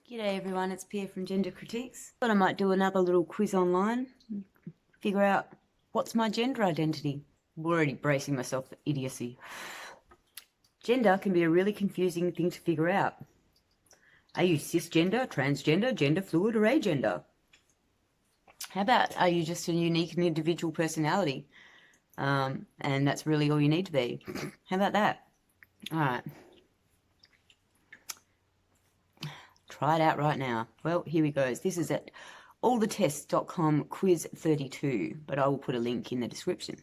G'day everyone, it's Pia from Gender Critiques. Thought I might do another little quiz online, figure out what's my gender identity. I'm already bracing myself for idiocy. Gender can be a really confusing thing to figure out. Are you cisgender, transgender, gender fluid, or agender? How about, are you just a unique and individual personality? And that's really all you need to be. How about that? Alright. Try it out right now. Well, here we go. This is at allthetests.com quiz 32, but I will put a link in the description.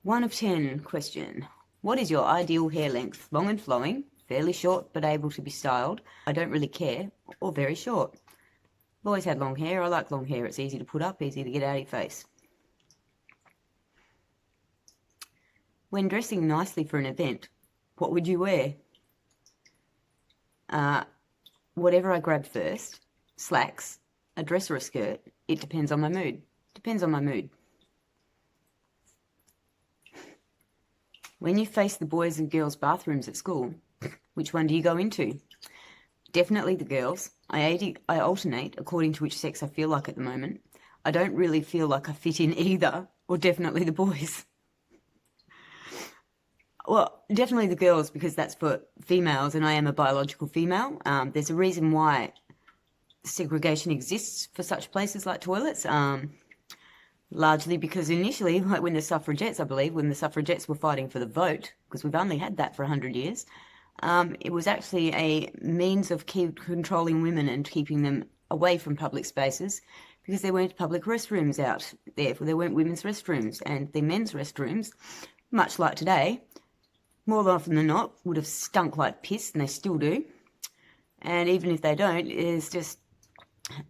1 of 10 question. What is your ideal hair length? Long and flowing, fairly short but able to be styled, I don't really care, or very short? I've always had long hair. I like long hair. It's easy to put up, easy to get out of your face. When dressing nicely for an event, what would you wear? Whatever I grab first. Slacks, a dress or a skirt. It depends on my mood. Depends on my mood. When you face the boys' and girls' bathrooms at school, which one do you go into? Definitely the girls. I alternate according to which sex I feel like at the moment. I don't really feel like I fit in either, or definitely the boys. Well, definitely the girls, because that's for females, and I am a biological female. There's a reason why segregation exists for such places like toilets, largely because initially, like when the suffragettes, I believe, when the suffragettes were fighting for the vote, because we've only had that for 100 years, it was actually a means of controlling women and keeping them away from public spaces, because there weren't public restrooms out there, there weren't women's restrooms, and the men's restrooms, much like today, more often than not, would have stunk like piss, and they still do. And even if they don't, it's just,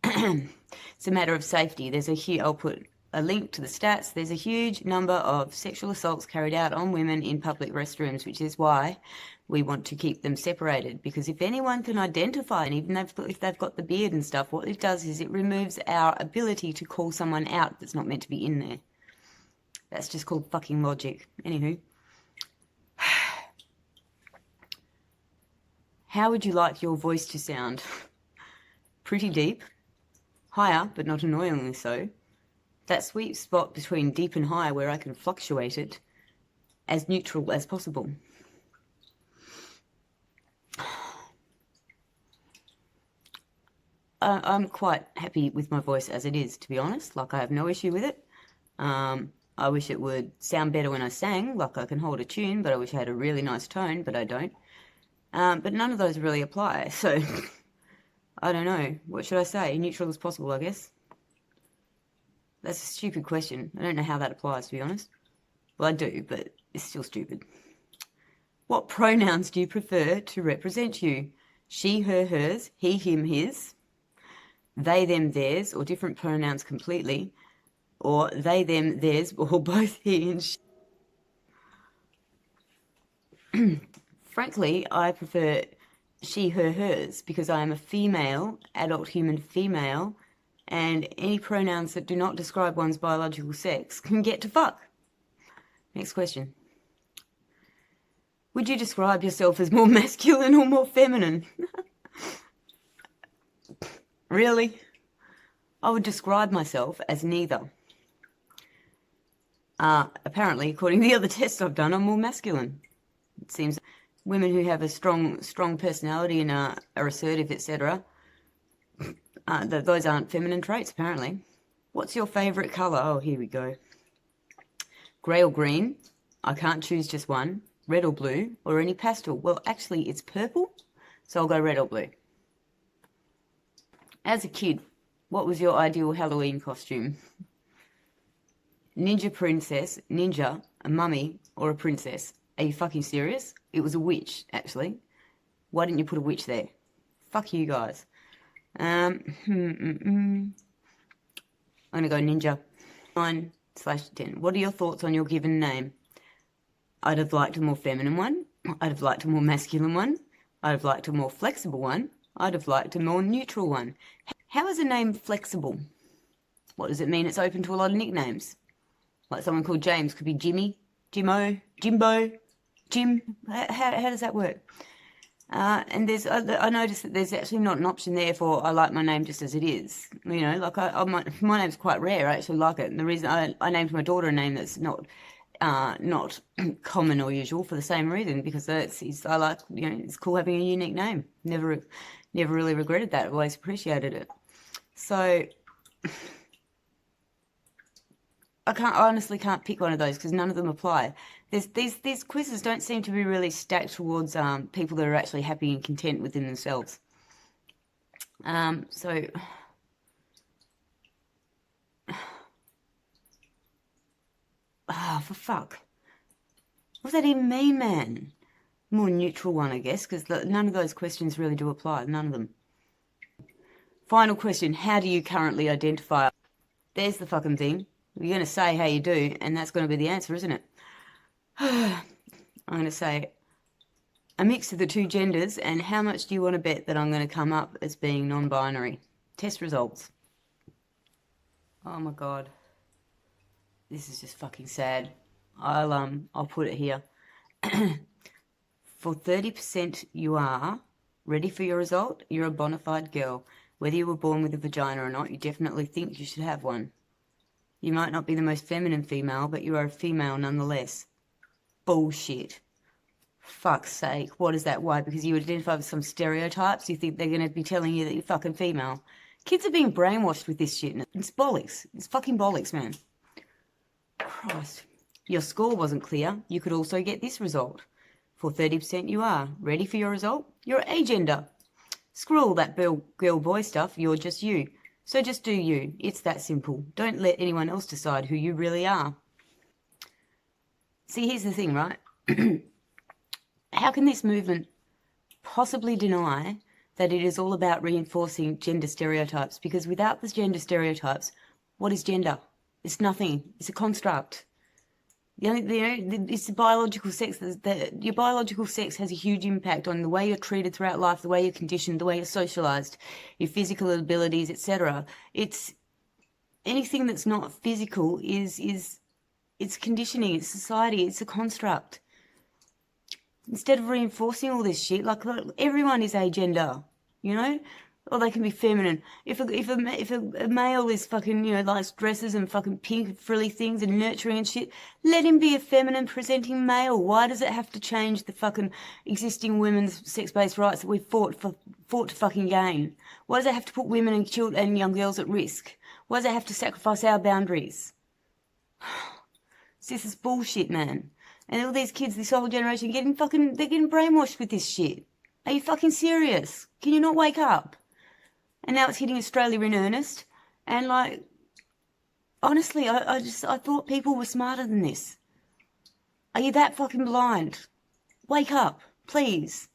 it's a matter of safety. I'll put a link to the stats. There's a huge number of sexual assaults carried out on women in public restrooms, which is why we want to keep them separated. Because if anyone can identify, and even if they've got the beard and stuff, what it does is it removes our ability to call someone out that's not meant to be in there. That's just called fucking logic. Anywho. How would you like your voice to sound? Pretty deep, higher, but not annoyingly so. That sweet spot between deep and high where I can fluctuate it as neutral as possible. I'm quite happy with my voice as it is, to be honest. Like, I have no issue with it. I wish it would sound better when I sang, like I can hold a tune, but I wish I had a really nice tone, but I don't. But none of those really apply, so I don't know. What should I say? Neutral as possible, I guess. That's a stupid question. I don't know how that applies, to be honest. Well, I do, but it's still stupid. What pronouns do you prefer to represent you? She, her, hers, he, him, his, they, them, theirs, or different pronouns completely, or they, them, theirs, or both he and she. Frankly, I prefer she, her, hers, because I am a female, adult human female, and any pronouns that do not describe one's biological sex can get to fuck. Next question. Would you describe yourself as more masculine or more feminine? Really? I would describe myself as neither. Apparently, according to the other tests I've done, I'm more masculine. It seems women who have a strong personality and are assertive, etc., those aren't feminine traits, apparently. What's your favourite colour? Oh, here we go. Grey or green? I can't choose just one. Red or blue? Or any pastel? Well, actually, it's purple, so I'll go red or blue. As a kid, what was your ideal Halloween costume? Ninja princess, ninja, a mummy, or a princess? Are you fucking serious? It was a witch, actually. Why didn't you put a witch there? Fuck you guys. I'm gonna go ninja. 9/10. What are your thoughts on your given name? I'd have liked a more feminine one. I'd have liked a more masculine one. I'd have liked a more flexible one. I'd have liked a more neutral one. How is a name flexible? What does it mean? It's open to a lot of nicknames. Like someone called James could be Jimmy, Jimmo, Jimbo, Jim. How does that work? And I noticed that there's actually not an option there for I like my name just as it is. You know, like my name's quite rare. I actually like it. And the reason I named my daughter a name that's not common or usual for the same reason, because I like, you know, it's cool having a unique name. Never really regretted that. Always appreciated it. So I honestly can't pick one of those because none of them apply. These quizzes don't seem to be really stacked towards people that are actually happy and content within themselves. So for fuck, what does that even mean, man? More neutral one, I guess, because none of those questions really do apply. None of them. Final question: how do you currently identify? There's the fucking thing. You're going to say how you do, and that's going to be the answer, isn't it? I'm going to say a mix of the two genders, and how much do you want to bet that I'm going to come up as being non-binary? Test results. Oh my god. This is just fucking sad. I'll put it here. For 30% you are. Ready for your result? You're a bona fide girl. Whether you were born with a vagina or not, you definitely think you should have one. You might not be the most feminine female, but you are a female nonetheless. Bullshit. Fuck's sake. What is that? Why? Because you identify with some stereotypes? You think they're going to be telling you that you're fucking female? Kids are being brainwashed with this shit. It's bollocks. It's fucking bollocks, man. Christ. Your score wasn't clear. You could also get this result. For 30% you are. Ready for your result? You're agender. Screw all that girl-boy stuff. You're just you. So just do you. It's that simple. Don't let anyone else decide who you really are. See, here's the thing, right? How can this movement possibly deny that it is all about reinforcing gender stereotypes? Because without the gender stereotypes, what is gender? It's nothing. It's a construct. It's the biological sex. Your biological sex has a huge impact on the way you're treated throughout life, the way you're conditioned, the way you're socialized, your physical abilities, etc. It's anything that's not physical it's conditioning, it's society, it's a construct. Instead of reinforcing all this shit, like everyone is agender, you know? Or they can be feminine. If a male is fucking, you know, likes dresses and fucking pink frilly things and nurturing and shit, let him be a feminine presenting male. Why does it have to change the fucking existing women's sex-based rights that we fought to fucking gain? Why does it have to put women and children and young girls at risk? Why does it have to sacrifice our boundaries? This is bullshit, man. And all these kids, this whole generation, they're getting brainwashed with this shit. Are you fucking serious? Can you not wake up? And now it's hitting Australia in earnest. And like, honestly, I thought people were smarter than this. Are you that fucking blind? Wake up, please.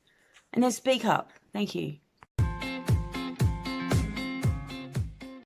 And then speak up. Thank you.